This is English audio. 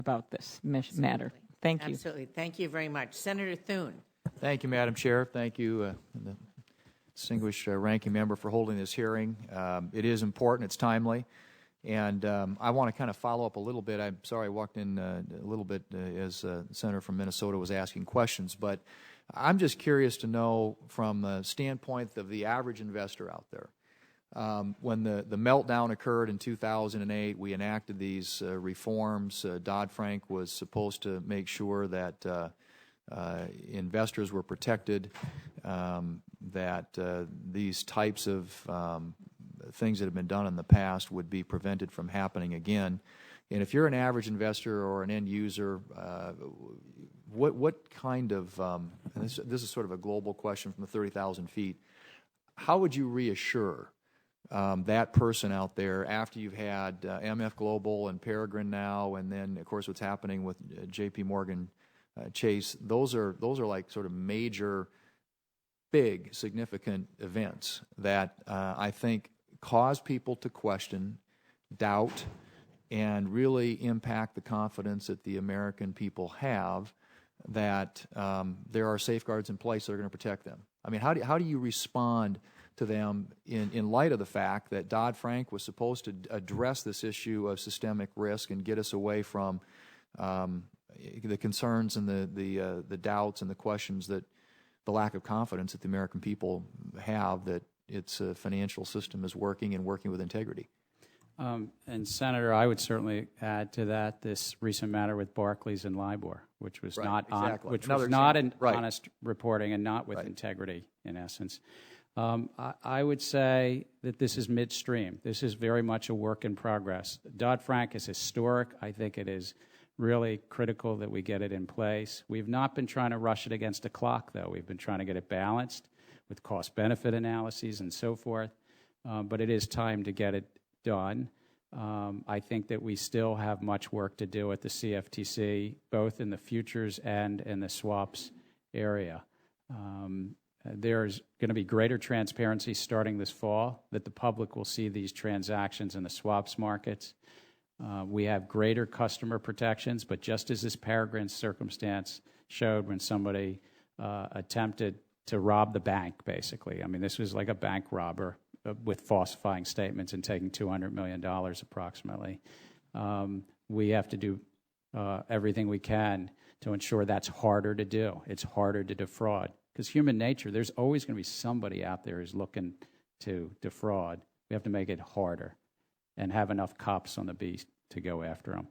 about this matter. Thank you. Absolutely. Thank you very much. Senator Thune. Thank you, Madam Chair. Thank you, the distinguished ranking member, for holding this hearing. It is important. It's timely. And I want to kind of follow up a little bit. I'm sorry I walked in a little bit as the senator from Minnesota was asking questions, but I'm just curious to know from the standpoint of the average investor out there. When the meltdown occurred in 2008, we enacted these reforms. Dodd-Frank was supposed to make sure that investors were protected, that these types of things that have been done in the past would be prevented from happening again. And if you're an average investor or an end user, what kind of, and this is sort of a global question from the 30,000 feet, how would you reassure that person out there after you've had MF Global and Peregrine now, and then, of course, what's happening with J.P. Morgan Chase? Those are like sort of major, big, significant events that I think cause people to question, doubt, and really impact the confidence that the American people have that there are safeguards in place that are going to protect them. I mean, how do you respond to them in light of the fact that Dodd-Frank was supposed to address this issue of systemic risk and get us away from the concerns and the doubts and the questions, that the lack of confidence that the American people have that its financial system is working and working with integrity? And Senator, I would certainly add to that this recent matter with Barclays and LIBOR, which was not honest reporting and not with integrity, in essence. I would say that this is midstream. This is very much a work in progress. Dodd-Frank is historic. I think it is really critical that we get it in place. We've not been trying to rush it against a clock, though. We've been trying to get it balanced with cost-benefit analyses and so forth. But it is time to get it done. I think that we still have much work to do at the CFTC, both in the futures and in the swaps area. There's going to be greater transparency starting this fall, that the public will see these transactions in the swaps markets. We have greater customer protections, but just as this Peregrine circumstance showed when somebody attempted to rob the bank, basically. I mean, this was like a bank robber with falsifying statements and taking $200 million approximately. We have to do everything we can to ensure that's harder to do. It's harder to defraud. Because human nature, there's always going to be somebody out there who's looking to defraud. We have to make it harder and have enough cops on the beat to go after them.